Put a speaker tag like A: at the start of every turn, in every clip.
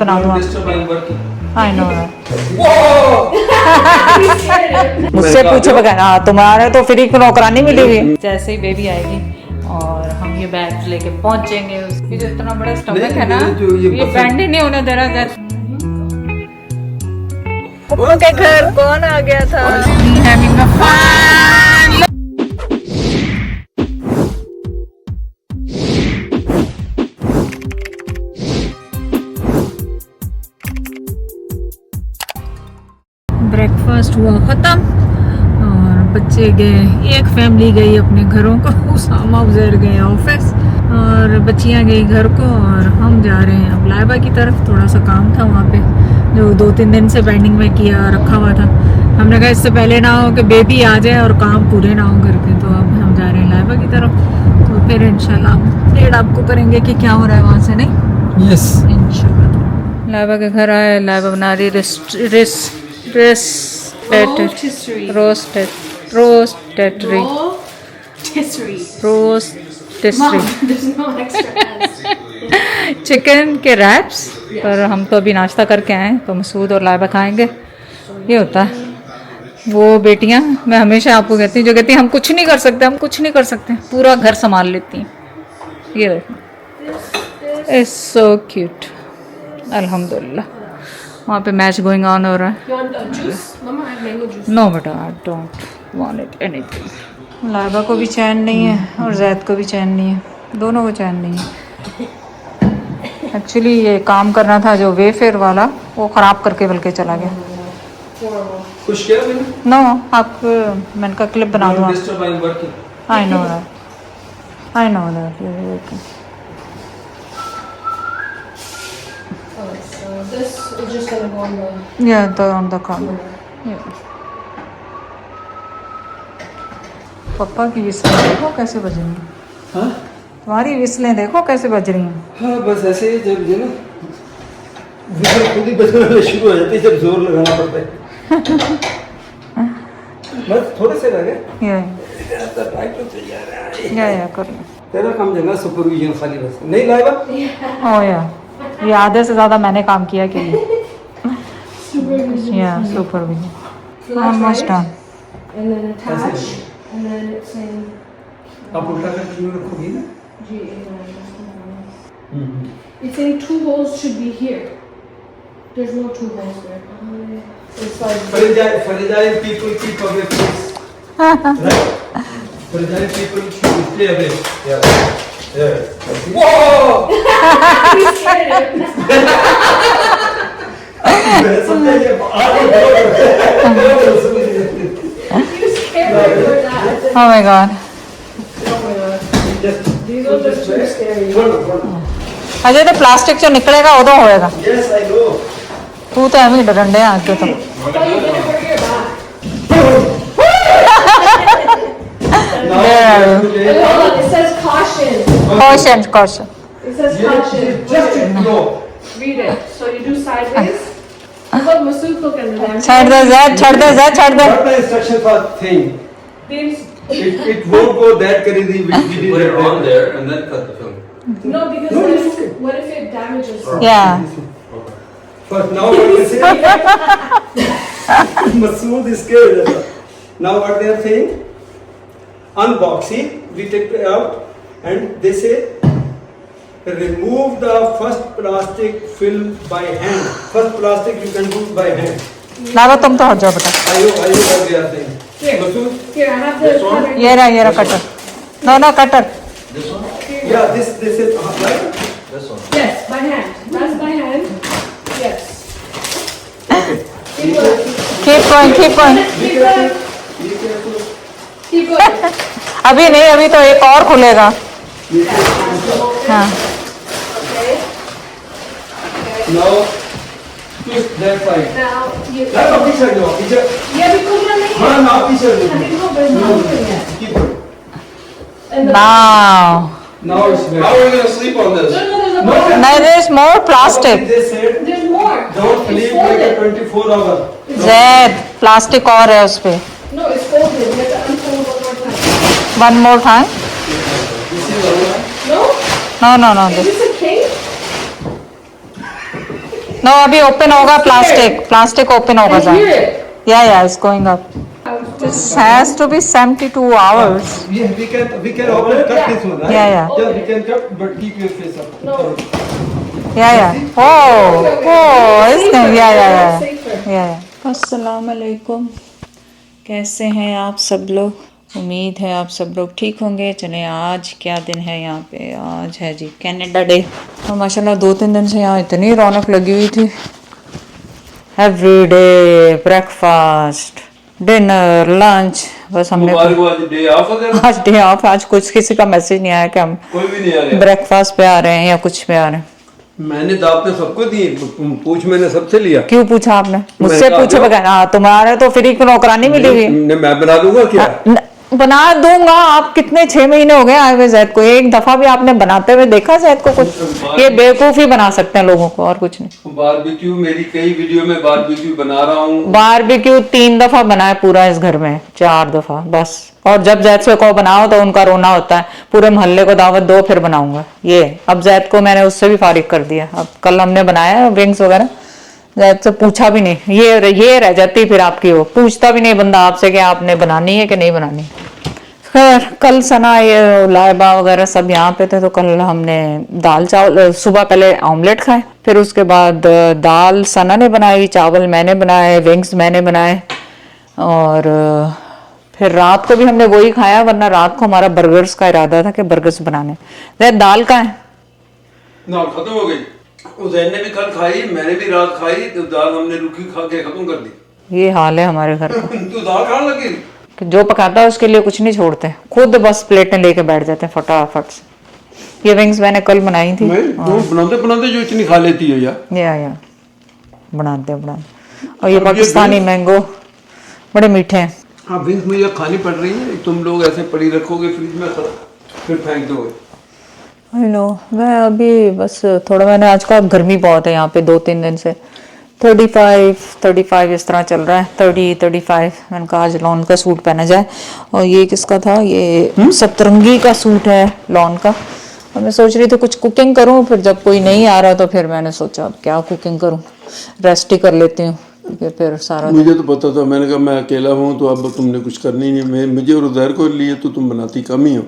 A: बना दूँ I know मुझसे पूछे बगैर। हाँ तुम्हारे तो फ्री को नौकरानी मिली हुई। जैसे ही बेबी आएगी और हम ये बैग लेके पहुंचेंगे। उसकी जो इतना बड़ा स्टमक है ना, ये बैंड ही नहीं होने दे रहा। पप्पू के घर कौन आ गया था? ब्रेकफास्ट हुआ ख़त्म और बच्चे गए, एक फैमिली गई अपने घरों को, उसामा उज़ैर गए ऑफिस और बच्चियां गई घर को और हम जा रहे हैं अब लाइबा की तरफ। थोड़ा सा काम था वहाँ पे जो 2-3 दिन से पेंडिंग में किया रखा हुआ था। हमने कहा इससे पहले ना हो कि बेबी आ जाए और काम पूरे ना हो घर के, तो अब हम जा रहे हैं लाइबा की तरफ। तो फिर इंशाल्लाह अपडेट आपको करेंगे कि क्या हो रहा है वहाँ से। नहीं यस इंशाल्लाह। लाइबा के घर आए, लाइबा बना रही चिकन के रैप्स। पर हम तो अभी नाश्ता करके आए तो मसूद और लाइबा खाएंगे। ये होता है वो बेटियां, मैं हमेशा आपको कहती हूँ जो कहती हैं हम कुछ नहीं कर सकते, हम कुछ नहीं कर सकते, पूरा घर संभाल लेती हैं। ये देखो इट्स सो क्यूट अल्हम्दुलिल्लाह। वहाँ पे मैच गोइंग ऑन हो रहा है। नो बेटा I don't want it anything. Laiba को भी चैन नहीं है और जैद को भी चैन नहीं है, दोनों को चैन नहीं है। एक्चुअली ये काम करना था जो वेफेयर वाला, वो ख़राब करके बल्कि चला गया।
B: कुछ किया मैंने?
A: नो आप मैंने का क्लिप बना दूँ। I know that.
C: This is just going to go on the...
A: Yeah, on the corner. Yeah. पापा की विस्लें देखो कैसे बज रही हैं।
B: हाँ?
A: तुम्हारी विस्लें देखो कैसे बज रही हैं।
B: हाँ बस ऐसे ही जब जो ना विस्ल खुद ही बजना शुरू हो जाती है जब जोर लगाना पड़ता है। बस थोड़े से रह गए।
A: या कर
B: तेरा काम जगह सुपरविजन खाली बस नहीं लाएगा।
A: ओ या ये आधे से ज़्यादा मैंने काम किया कि या supervision almost done.
C: And then attach, and then it's saying...
B: आप उल्टा कर क्यों रखोगी ना?
C: जी, it's saying 2 holes should be here. There's no 2 holes there. It's like...
B: Fragile people keep away please. Right? Fragile people should stay away. Yeah. Whoa!
C: You scared him.
B: मैं समझा ये आगे बढ़ो।
C: You scared me with that.
A: Oh my god.
C: These ones are too scary.
A: Ajay तो plastic जो निकलेगा वो तो होएगा।
B: Yes, I know.
A: तू तो एम ही डरंडे हैं आगे तो।
C: I thought you did it for your back.
A: There.
C: Wait, hold on, it says caution.
A: Caution.
C: It says caution.
B: Just ignore.
C: Read it. So you do sideways. Look, Masood, look at it.
A: छड़ दे
B: What the instruction for thing? It won't go that crazy. We
D: Put it on there and then cut the film.
C: No, because
B: No,
C: what
B: it's
C: if,
B: okay.
C: what if it damages?
A: Yeah.
B: But now what they say? Masood is scared. Now what they are saying? Unbox it. We take it out and they say remove the first plastic film by hand. First plastic you can do by hand.
A: लावा तुम तो हट जाओ बेटा।
B: I know what they are saying.
C: Here.
B: Masood?
C: Here, I have the cutter.
A: ये रहा cutter. No cutter.
D: This one?
B: Yeah, this is right.
D: This one.
C: Yes, by hand. That's by hand. Yes.
B: Okay.
C: Keep going.
A: Keep going.
C: Keep going.
B: Be careful.
C: Keep going.
A: अभी नहीं, अभी तो एक और खुलेगा। हाँ।
C: Okay.
B: Now twist that side.
C: Now you.
B: That's a picture no. Picture.
C: Yeah, because you're making.
B: हाँ ना picture
C: I
B: no.
C: think no, but it's not open yet.
B: Keep it.
C: And the,
A: Now.
B: Now it's
D: How
B: better.
D: are we gonna sleep on
C: no,
D: this?
C: there's a
B: No,
C: button.
A: Now there is more plastic.
B: They said
C: There's more.
B: don't
C: It's
B: sleep like a
C: folded.
B: 24-hour.
A: Zaid plastic और है उस पे।
C: No, it's folded. You have to unfold one more time.
A: One more time.
B: This is all right.
C: No?
A: No.
C: Is this a cake?
A: No अभी open होगा plastic open होगा
C: I hear it.
A: या it's going up this has to be 72 hours
B: Yeah, we can open cut this one, right?
A: Yeah.
B: Yeah, we can cut, but keep your face up.
C: No.
A: या oh इसने या
C: Safer.
A: अस्सलाम वालेकुम, कैसे हैं आप सब लोग? उम्मीद है आप सब लोग ठीक होंगे। चले आज क्या दिन है यहाँ पे, आज है जी कनाडा डे। और माशाल्लाह 2-3 दिन से यहाँ इतनी रौनक लगी हुई थी। एवरीडे ब्रेकफास्ट डिनर लंच, बस हमने
D: मुबारक हो, आज डे ऑफ है तेरा?
A: आज डे ऑफ। आज कुछ किसी का मैसेज नहीं आया कि हम
D: कोई भी नहीं आ रहा।
A: ब्रेकफास्ट पे आ रहे हैं या कुछ पे आ रहे हैं।
B: मैंने दावतें सबको दी, पूछ मैंने सबसे लिया।
A: क्यों पूछा आपने? मुझसे
B: मैं
A: पूछे
B: कहा,
A: बगैर? हाँ तुम्हारे तो फ्री की नौकरानी मिली हुई है।
B: मैं बना दूंगा क्या?
A: बना दूंगा। आप कितने 6 महीने हो गए आए हुए जैद को, एक दफा भी आपने बनाते हुए देखा जैद को? कुछ ये बेवकूफी बना सकते हैं लोगों को और कुछ नहीं।
D: बारबेक्यू, मेरी कई वीडियो में बारबेक्यू बना रहा हूँ।
A: बारबेक्यू 3 दफा बनाया पूरा इस घर में, 4 दफा बस। और जब जैद से को बनाओ तो उनका रोना होता है, पूरे मोहल्ले को दावत दो फिर बनाऊंगा। ये अब जैद को मैंने उससे भी फारिग कर दिया। अब कल हमने बनाया विंग्स वगैरह, जैद से पूछा भी नहीं। ये रह जाती फिर आपकी, वो पूछता भी नहीं बंदा आपसे कि आपने बनानी है कि नहीं बनानी। खैर कल सना ये लाइबा वगैरह सब यहाँ पे थे, तो कल हमने दाल चावल, सुबह पहले ऑमलेट खाए, फिर उसके बाद दाल सना ने बनाई, चावल मैंने बनाए, विंग्स मैंने बनाए, और फिर रात को भी हमने वही खाया। वरना रात को हमारा बर्गर्स का इरादा था कि बर्गर्स बनाने। दाल का है
D: ना खत्म हो गई। उजैन ने भी कल खाई, मैंने भी रात खाई, तो दाल हमने रुखी खा के खत्म कर दी।
A: ये हाल है हमारे घर का।
D: तू दाल खाने लगी?
A: कि जो पकाता है उसके लिए कुछ नहीं छोड़ते, खुद बस प्लेटें लेके बैठ जाते हैं फटाफट से। ये विंग्स मैंने कल बनाई थी।
B: बनाते बनाते जो इतनी खा लेती हो यार।
A: या बनाते। और ये पाकिस्तानी मैंगो बड़े मीठे हैं।
B: हाँ, विंग्स मुझे खानी पड़ रही है। तुम लोग ऐसे पड़ी रखोगे फ्रिज में, फिर फेंक दोगे।
A: I know. मैं अभी बस थोड़ा, मैंने आज का गर्मी बहुत है यहाँ पे 2-3 दिन से, 35 इस तरह चल रहा है, 30-35। मैंने कहा आज लॉन का सूट पहना जाए। और ये किसका था? ये सतरंगी का सूट है लॉन का। और मैं सोच रही थी कुछ कुकिंग करूं, फिर जब कोई नहीं आ रहा तो फिर मैंने सोचा अब क्या कुकिंग करूं, रेस्ट ही कर लेती हूँ। फिर सारा
B: मुझे तो पता था, मैंने कहा मैं अकेला हूँ तो अब तुमने कुछ करनी नहीं। मुझे और उधर को लिए तो तुम बनाती कम ही हो।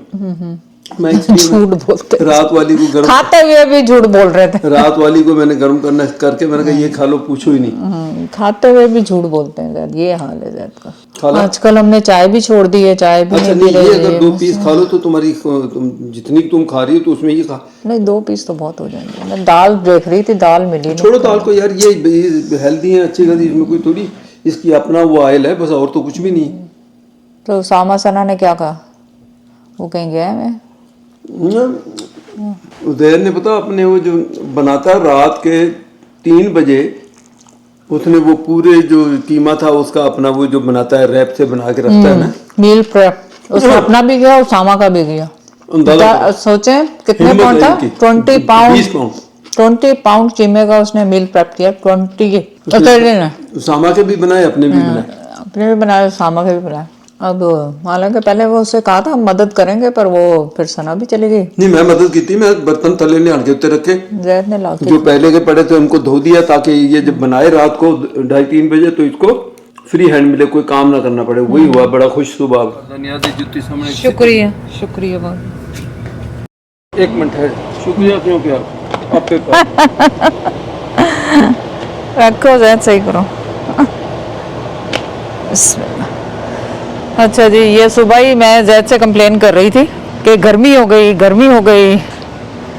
B: मैं
A: झूठ बोलते,
B: रात वाली को गर्म,
A: खाते हुए भी झूठ बोल रहे थे।
B: रात वाली को मैंने गर्म करना करके मैंने कहा ये खा लो, पूछो ही नहीं।
A: खाते हुए भी झूठ बोलते हैं जैद, ये हाल है जैद का।
B: खाला?
A: आजकल हमने चाय भी छोड़ दी है, चाय भी
B: अच्छा
A: नहीं
B: नहीं,
A: पी
B: ये
A: रही
B: अगर
A: है।
B: 2 पीस खा लो तो तुम्हारी जितनी तुम खा रही हो तो उसमें ये खा।
A: नहीं 2 पीस तो बहुत हो जाएंगे। मैं दाल देख रही थी, दाल मिली
B: छोड़ो दाल को यार, ये हेल्दी है, अच्छी खासी, इसमें कोई थोड़ी इसकी अपना वो ऑयल है बस, और तो कुछ भी नहीं।
A: तो सामा सना ने क्या कहा? वो कहीं गया है? मैं
B: उदय ने पता अपने वो जो बनाता रात के 3 बजे, उसने वो पूरे जो कीमा था उसका अपना वो जो बनाता है रैप से बना के रखता है ना,
A: मील प्रेप, उसका अपना भी गया और सामा का भी गया। सोचे कितने पाउंड था? 20 पाउंड 20 पाउंड कीमे का उसने मील प्रेप किया। 20 अकेले ने।
B: सामा के भी बनाए, अपने भी बनाए।
A: अपने भी बनाए, सामा के भी बनाए। अब हालांकि पहले वो उससे कहा था हम मदद करेंगे, पर वो फिर सना भी चली गई।
B: नहीं मैं मदद की थी, मैं बर्तन तले ने आन के उत्ते रखे,
A: जैद ने ला के
B: जो पहले के पड़े थे उनको धो दिया, ताकि ये जब बनाए रात को 2:30-3 बजे तो इसको फ्री हैंड मिले, कोई काम ना करना पड़े। वही हुआ, बड़ा खुश सुबह।
A: शुक्रिया बहुत।
B: 1 मिनट है, शुक्रिया क्यों प्यार आपके
A: रखो जैद, सही करो। अच्छा जी, ये सुबह ही मैं जैद से कंप्लेन कर रही थी कि गर्मी हो गई।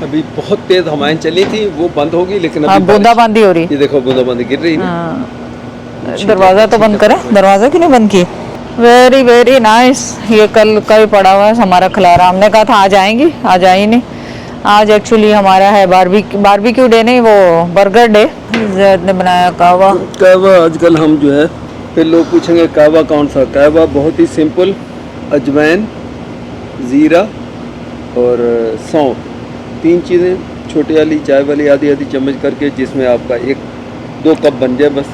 B: अभी बहुत तेज हवाएं चली थी, वो बंद होगी, लेकिन
A: हाँ, बूंदाबांदी हो रही।
B: ये देखो बूंदाबांदी गिर रही है।
A: दरवाजा तो बंद करें, दरवाजा क्यों नहीं बंद किए? Very nice. ये कल का ही पड़ा हुआ है हमारा खिलारा। हमने कहा था आज आएंगी, आज आई नहीं। आज एक्चुअली हमारा है बारबेक्यू डे, नहीं वो बर्गर डे। जैद ने बनाया कहवा।
B: आजकल हम जो है, फिर लोग पूछेंगे कहवा कौन सा? कहवा बहुत ही सिंपल, अजवाइन, ज़ीरा और सौंफ, 3 चीज़ें छोटी वाली चाय वाली आधी चम्मच करके, जिसमें आपका 1-2 कप बन जाए बस।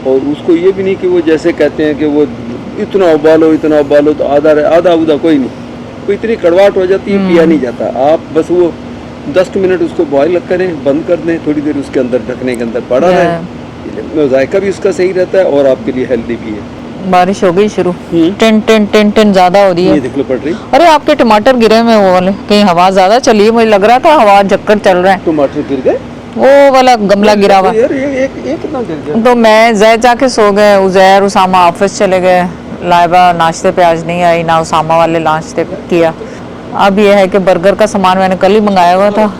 B: और उसको ये भी नहीं कि वो जैसे कहते हैं कि वो इतना उबालो तो आधा उदा कोई नहीं, कोई इतनी कड़वाहट हो जाती है, पिया नहीं जाता। आप बस वो 10 मिनट उसको बॉयल करें, बंद कर दें, थोड़ी देर उसके अंदर ढकने के अंदर पड़ा रहे, जायका भी उसका सही रहता है और आपके लिए हेल्दी भी है।
A: बारिश हो गई शुरू, टिन टिन टिन टिन ज्यादा हो रही है।
B: ये देख लो पड़ रही।
A: अरे आपके टमाटर गिरे हुए वो वाले, कहीं हवा ज्यादा चली है, मुझे लग रहा था हवा झक्कर चल रहा है।
B: टमाटर गिर गए,
A: वो वाला गमला गिरा हुआ।
B: यार ये कितना गिर गया।
A: तो मैं जैद जाके सो गए, उजैर उसामा ऑफिस चले गए, लाइबा नाश्ते पे आज नहीं आई, ना उसामा वाले नाश्ते पे किया। अब ये है कि बर्गर का सामान मैंने कल ही मंगाया हुआ था,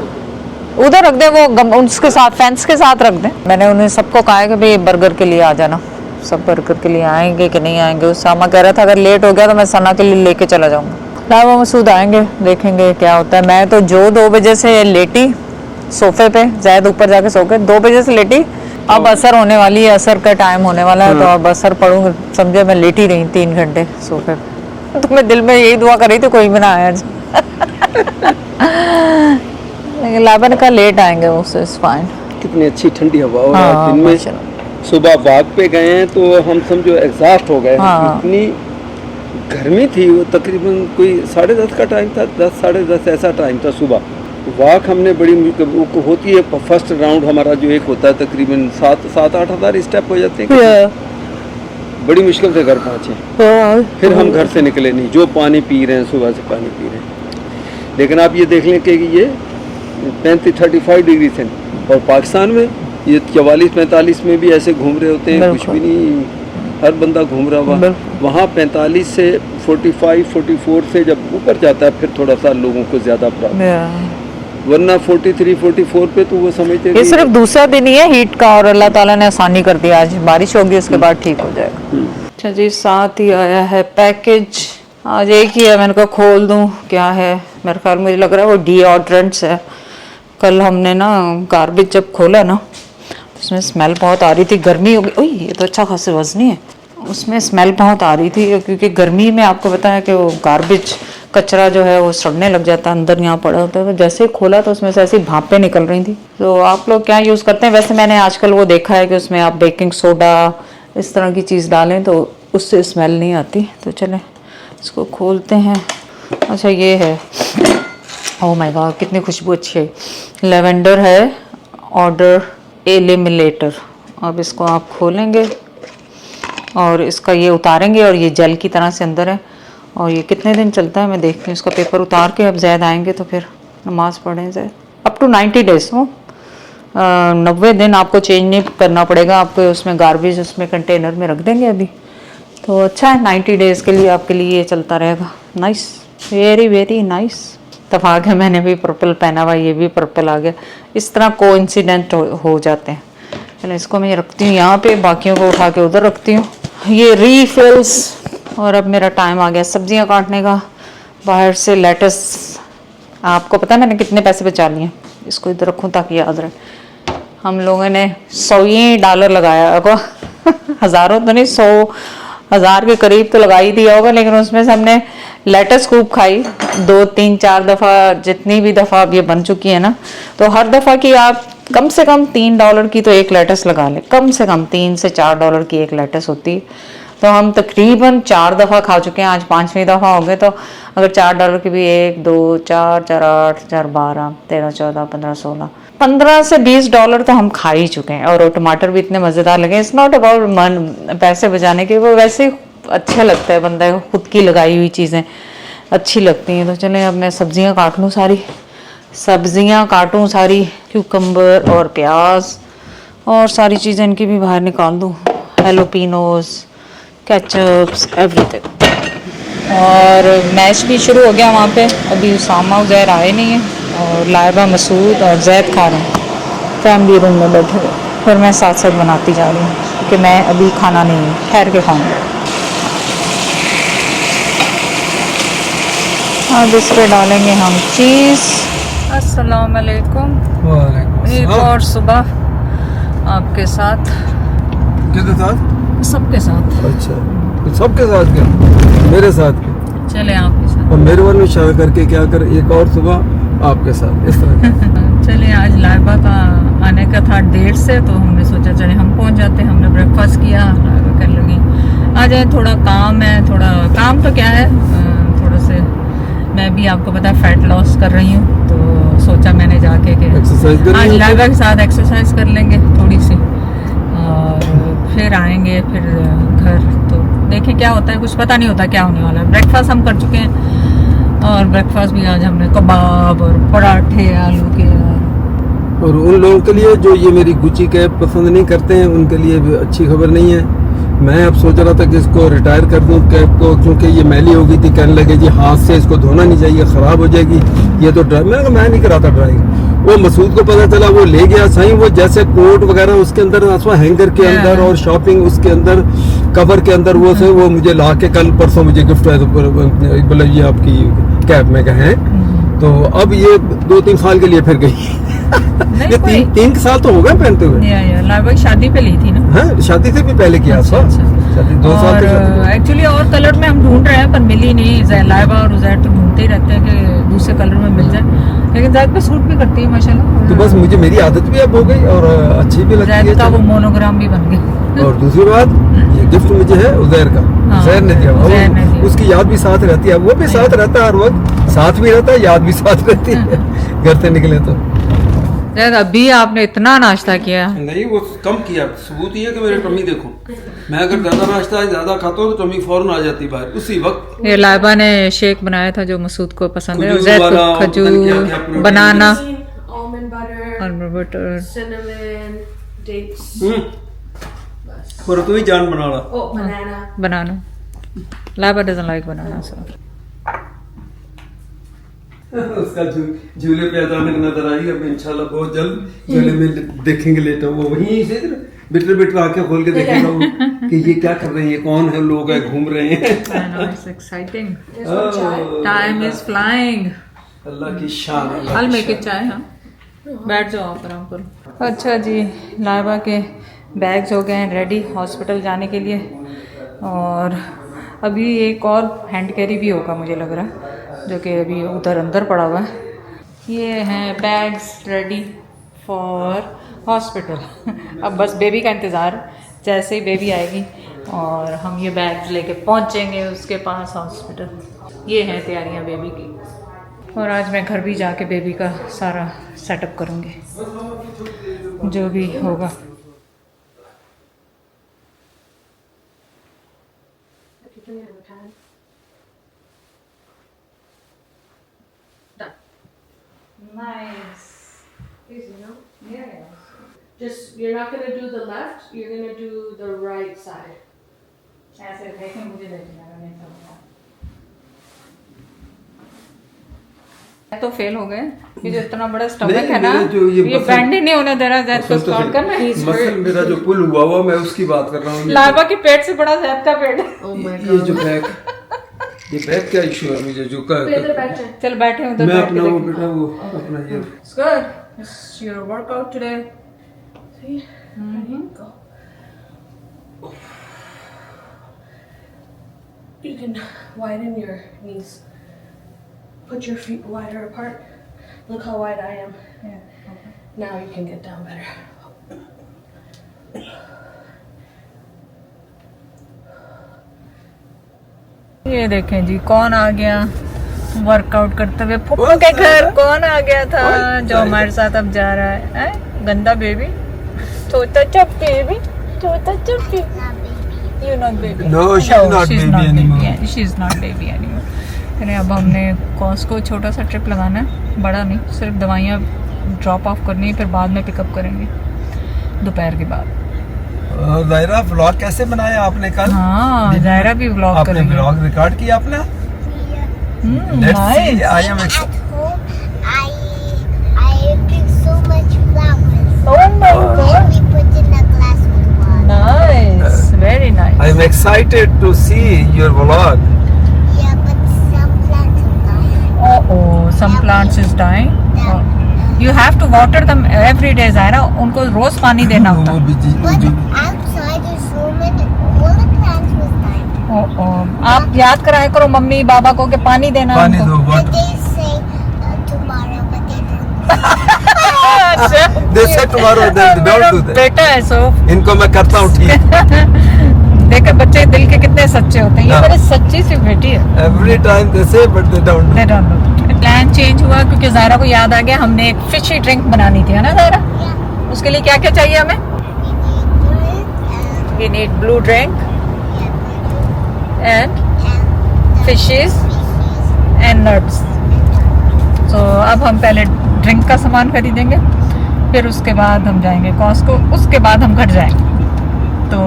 A: उधर रख दे, वो उसके साथ फेंस के साथ रख दे। मैंने उन्हें सबको कहा है कि भाई बर्गर के लिए आ जाना, सब बर्गर के लिए आएंगे कि नहीं आएंगे। उसामा कह रहा था अगर लेट हो गया तो मैं सना के लिए लेके चला जाऊंगा। लाइबा मसूद आएंगे, देखेंगे क्या होता है। मैं तो जो 2 बजे से लेटी सोफे पे, जैद ऊपर जाके सो गए, 2 बजे से लेटी। अब असर होने वाली है, असर का टाइम होने वाला है, तो अब असर पढ़ूंगी। समझे मैं लेटी रही 3 घंटे सोफे पे, तो मैं दिल में यही दुआ कर रही थी कोई भी ना आया आज। लेकिन लाइबा ने कहा लेट आएंगे, उससे फाइन।
B: कितनी अच्छी ठंडी हवा हो रही है दिन में। सुबह वॉक पे गए हैं तो हम समझो एग्जॉस्ट हो गए। इतनी गर्मी थी, वो तकरीबन कोई 10:30 का टाइम था, 10 साढ़े 10 ऐसा टाइम था सुबह। वॉक हमने बड़ी वो होती है, फर्स्ट राउंड हमारा जो एक होता है तकरीबन 7-8 हज़ार स्टेप हो जाते हैं। बड़ी मुश्किल से घर पहुँचे, फिर हम घर से निकले नहीं, जो पानी पी रहे हैं सुबह से पानी पी रहे हैं। लेकिन आप ये देख लें कि ये 35 डिग्री से, और पाकिस्तान में ये 44-45 में भी ऐसे घूम रहे होते हैं, कुछ भी नहीं, हर बंदा घूम रहा हुआ। वहाँ 45 से 45-44 से जब ऊपर जाता है फिर थोड़ा सा लोगों को ज़्यादा प्रॉब्लम, वरना 43-44 पे तो वो समझते।
A: ये सिर्फ दूसरा दिन ही है हीट का, और अल्लाह ताला ने आसानी कर दिया, आज बारिश होगी उसके बाद ठीक हो जाएगा। अच्छा जी, साथ ही आया है पैकेज, आज एक ही है, मैंने कहा खोल दूं क्या है। मेरे ख्याल मुझे लग रहा है वो डिओड्रेंट्स है। कल हमने ना गार्बेज जब खोला ना, उसमें स्मेल बहुत आ रही थी, गर्मी हो गई। ओह ये तो अच्छा खासी वजनी है। उसमें स्मेल बहुत आ रही थी क्योंकि गर्मी में आपको पता है कि वो गार्बेज कचरा जो है वो सड़ने लग जाता है, अंदर यहाँ पड़ा होता है। तो जैसे ही खोला तो उसमें से ऐसी भापें निकल रही थी। तो आप लोग क्या यूज़ करते हैं? वैसे मैंने आजकल वो देखा है कि उसमें आप बेकिंग सोडा इस तरह की चीज़ डालें तो उससे स्मेल नहीं आती। तो चलें इसको खोलते हैं। अच्छा ये है, ओह माय गॉड कितनी खुशबू अच्छी है, लेवेंडर है, ऑर्डर एलिमिनेटर। अब इसको आप खोलेंगे और इसका ये उतारेंगे और ये जेल की तरह से अंदर है। और ये कितने दिन चलता है मैं देखती हूँ। इसका पेपर उतार के अब जैद आएंगे तो फिर नमाज पढ़ें जैद। अप टू 90 डेज हो, 90 दिन आपको चेंज नहीं करना पड़ेगा। आपको उसमें गार्बेज उसमें कंटेनर में रख देंगे अभी, तो अच्छा है 90 डेज़ के लिए आपके लिए ये चलता रहेगा। Nice, very very nice. इत्तेफाक है मैंने भी पर्पल पहना हुआ, ये भी पर्पल आ गया। इस तरह कोइंसिडेंट हो जाते हैं। चलो इसको मैं रखती हूँ यहाँ पे, बाकियों को उठा के उधर रखती हूँ। ये रीफिल्स। और अब मेरा टाइम आ गया सब्जियाँ काटने का। बाहर से लेटस, आपको पता है मैंने कितने पैसे बचा लिए। इसको इधर रखूँ ताकि याद रहे। हम लोगों ने $100 लगाया होगा हज़ारों तो नहीं, 100,000 के करीब तो लगा ही दिया होगा। लेकिन उसमें से हमने लेटस खूब खाई 2-3-4 दफ़ा, जितनी भी दफ़ा अब ये बन चुकी है ना, तो हर दफ़ा की आप कम से कम $3 की तो एक लेटस लगा लें। कम से कम $3 से $4 की एक लेटस होती। तो हम तकरीबन 4 दफ़ा खा चुके हैं, आज 5वीं दफ़ा हो गए। तो अगर $4 की भी 1, 2, 4, 4, 8, 4, 12, 13, 14, 15, 16, 15 से $20 तो हम खा ही चुके हैं। और टमाटर भी इतने मज़ेदार लगे। इट्स नॉट अबाउट मन पैसे बचाने के, वो वैसे ही अच्छा लगता है बंदा को, खुद की लगाई हुई चीज़ें अच्छी लगती हैं। तो चलें अब मैं सब्जियां काट लूँ सारी, सब्जियां काटूँ सारी, क्यूकम्बर और प्याज और सारी चीज़ें इनकी भी बाहर निकाल दूँ, हेलोपिनोस, केचप्स, एवरीथिंग। और मैच भी शुरू हो गया वहाँ पे। अभी उसामा उज़ैर आए नहीं हैं, और लाइबा मसूद और जैद खा रहे हैं फैमिली रूम में बैठे हुए। फिर मैं साथ साथ बनाती जा रही हूँ क्योंकि मैं अभी खाना नहीं ठहर के खाऊँगी। अब इस पर डालेंगे हम चीज़। अस्सलाम वालेकुम। एक और सुबह आपके साथ,
B: किसके साथ?
A: सबके साथ।
B: अच्छा, तो सबके साथ क्या? मेरे साथ क्या?
A: चले आपके साथ।
B: और मेरे वाले में शायद करके क्या कर, एक और सुबह आपके साथ, इस तरह।
A: चले आज लाइबा का आने का था देर से, तो हमने सोचा चले हम पहुंच जाते। हमने ब्रेकफास्ट किया, लाइबा कर लगी आ जाए, थोड़ा काम है। थोड़ा काम तो क्या है, थोड़ा से मैं भी आपको पता है फैट लॉस कर रही हूँ, तो सोचा मैंने जाके कि
B: एक्सरसाइज करनी
A: आज
B: है।
A: लाइबा के साथ एक्सरसाइज कर लेंगे थोड़ी सी और फिर आएंगे फिर घर। तो देखें क्या होता है, कुछ पता नहीं होता क्या होने वाला है। ब्रेकफास्ट हम कर चुके हैं और ब्रेकफास्ट भी आज हमने कबाब और पराठे आलू के।
B: और उन लोगों के लिए जो ये मेरी गुची कैप पसंद नहीं करते हैं उनके लिए भी अच्छी खबर नहीं है। मैं अब सोच रहा था कि इसको रिटायर कर दूं कैप को, क्योंकि ये मैली हो गई थी। कहने लगे जी हाथ से इसको धोना नहीं चाहिए, खराब हो जाएगी। ये तो मैं नहीं कराता ड्राइंग। वो मसूद को पता चला, वो ले गया सही, वो जैसे कोट वगैरह उसके अंदर हैंगर के अंदर और शॉपिंग उसके अंदर कवर के अंदर वो से वो मुझे ला के कल परसों मुझे गिफ्ट आया। तो बोला ये आपकी कैप में कहे। तो अब ये 2-3 साल के लिए फिर गई। ये
A: कोई-
B: 3 साल तो हो गए पहनते हुए।
A: या लाइबा की शादी पे ली थी ना।
B: हाँ, शादी से भी पहले किया
A: अच्छा,
B: था।
A: अच्छा।
B: शादी 2 साल तक।
A: एक्चुअली और कलर में हम ढूंढ रहे हैं पर मिली नहीं। लाइबा और उजैर तो ढूंढते ही रहते हैं कि दूसरे कलर में मिल जाए, लेकिन जैद पे सूट भी करती है माशाल्लाह।
B: तो बस मुझे मेरी आदत भी अब हो गई और अच्छी भी लगती
A: जैद का वो
B: है।
A: मोनोग्राम भी बन गया।
B: और दूसरी बात, ये गिफ्ट मुझे है उजैर का।
A: हाँ,
B: उजैर ने दिया।
A: उजैर ने दिया।
B: उसकी याद भी साथ रहती है, वो भी साथ रहता है हर वक्त, साथ भी रहता है, याद भी साथ रहती है घर से निकले तो।
A: जैद अभी आपने इतना नाश्ता किया।
D: नहीं वो कम किया, सबूत ये है कि मेरी टम्मी देखो, मैं अगर ज्यादा नाश्ता ज्यादा खाता हूँ तो टम्मी फौरन आ जाती बाहर उसी वक्त।
A: ये लाइबा ने शेक बनाया था जो मसूद को पसंद है।
D: खजूर
A: जैद
D: वाला,
A: को
D: पता नहीं क्या क्या
A: खजूर,
D: प्रोटीन
A: बनाना
C: Almond butter,
A: और बटर।
C: cinnamon, dates.
B: और तू ही जान बना ला।
C: Oh, banana.
A: Banana. Laiba doesn't like banana so.
B: उसका झूले पे अचानक नजर आई। अब इंशाल्लाह बहुत जल्द झूले में देखेंगे लेटा वो वहीं से बिटर बिटर आंखें खोल के देखेगा वो कि ये क्या कर रहे हैं, ये कौन है, लोग है घूम रहे हैं।
A: I know, it's exciting.
C: There's one chai.
A: Time is flying.
B: अल्लाह की शान। अल्लाह
A: I'll
B: की
A: make it चाय। हाँ, बैठ जाओ आप आराम करो। अच्छा जी, लाइबा के बैग्स हो गए हैं रेडी हॉस्पिटल जाने के लिए। और अभी एक और हैंड कैरी भी होगा मुझे लग रहा है, जो कि अभी उधर अंदर पड़ा हुआ है। ये हैं बैग्स रेडी फॉर हॉस्पिटल। अब बस बेबी का इंतज़ार, जैसे ही बेबी आएगी और हम ये बैग्स लेके पहुंचेंगे उसके पास हॉस्पिटल। ये हैं तैयारियां बेबी की। और आज मैं घर भी जाके बेबी का सारा सेटअप करूँगी, जो भी होगा। Nice.
C: Easy, no? Just, you're not gonna do the left, you're gonna do the right side.
A: ऐसे देखें मुझे देखना नहीं समझा। तो फेल हो गए। ये जो इतना बड़ा स्टमक है ना, ये बैंड ही नहीं होने दे रहा। जैद को स्टार्ट करना है।
B: मसल मेरा जो पुल हुआ हुआ, मैं उसकी बात कर रहा हूँ।
A: लाइबा के पेट से बड़ा जैद का पेट है।
C: Oh my
B: ये
C: god.
B: जो बैक, ये बैक क्या इशू है मुझे जो कर
C: Put the back chair.
A: चल बैठे उधर।
B: मैं
A: बैठ
B: अपना
A: के
B: वो
A: देखते हैं।
B: बेटा वो अपना ये
A: It's good. It's your workout today.
C: See? Ready? Go. You can widen your knees. Put your feet wider apart. Look how wide I am.
A: Yeah. Okay.
C: Now you can get down better.
A: ये देखें जी, कौन आ गया workout करते हुए। फुप्पू के घर कौन आ गया था जो हमारे साथ अब जा रहा है? गंदा बेबी, छोटा चप बेबी, छोटा चप baby. You not baby.
B: No, she's not baby anymore.
A: Yeah, she's not baby anymore. अरे अब हमने कॉस्को छोटा सा ट्रिप लगाना है, बड़ा नहीं, सिर्फ दवाइयाँ ड्रॉप ऑफ करनी है, फिर बाद में पिकअप करेंगे दोपहर के बाद।
B: जायरा व्लॉग कैसे बनाया आपने कल?
A: हाँ, जायरा भी व्लॉग
B: आपने
A: करेंगे।
B: व्लॉग रिकॉर्ड किया आपने? Let's see.
A: Nice.
B: I am
E: At home, I pick so much flowers.
A: Oh my god.
E: And we put in a glass with water.
A: Nice, very nice.
B: I am excited to see your vlog.
E: Yeah, but some plants are dying.
A: Oh, some plants is dying. Oh. You have to water them every day, Zaira. उनको रोज पानी देना होता है।
E: But outside there's so many, all the plants was dying.
A: आप याद कराया करो mummy papa को कि पानी देना है
B: पानी
A: उनको।
B: दो
E: But they say tomorrow, but they don't.
A: अच्छा।
B: They said tomorrow, they don't do that.
A: बेटा है सो।
B: इनको मैं करता हूँ ठीक।
A: देखो बच्चे दिल के कितने सच्चे होते हैं, ये
F: हाँ।
A: मेरी सच्ची सी बेटी है।
F: Every time they say, but they don't.
A: They don't know. Plan change हुआ क्योंकि ज़ारा को याद आ गया हमने एक फिशी ड्रिंक बनानी थी, है ना ज़ारा?
E: Yeah.
A: उसके लिए क्या क्या चाहिए हमें?
E: We need
A: We need
E: blue and
A: blue drink and fishes and nuts. So अब हम पहले ड्रिंक का सामान खरीदेंगे, फिर उसके बाद हम जाएंगे कॉस्को, उसके बाद हम घर जाएंगे। तो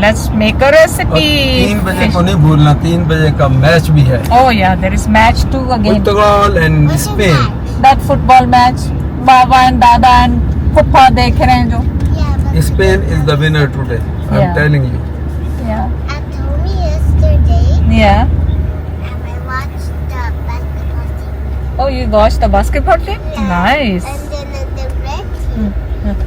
A: लेट्स मेक अ
F: और
A: रेसिपी।
F: 3 बजे को नहीं भूलना, 3 बजे का मैच भी है।
A: Oh yeah, there is match too again.
F: Portugal and
E: What's
F: Spain.
E: that?
A: That football match. Baba and दादा and फुप्पा देख रहे हैं जो।
E: Yeah, but
F: Spain is the winner today, I
A: Yeah.
F: Am telling you.
A: Yeah.
E: at home yesterday,
A: Yeah.
E: and I watched the basketball team.
A: Oh, you watched the basketball team?
E: Yeah.
A: Nice.
E: And then the red team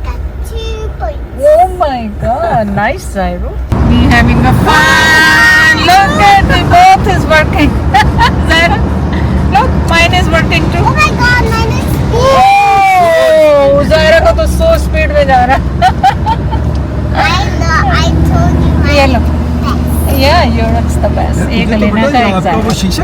E: got 2 points.
A: Oh my God, nice, Zairo. We having a fun. Look at the both is working. Zaira, look, mine is working too.
E: Oh my God, mine is
A: Oh, Zaira को तो 100 speed में जा रहा है।
E: I know, I told you
A: ये
E: mine
A: low.
E: is best.
A: Yeah, you're the best. एक
F: मुझे तो
A: लेना
F: पता
A: था
F: है, आपका वो
A: एग्जैक्ट।
F: शीशा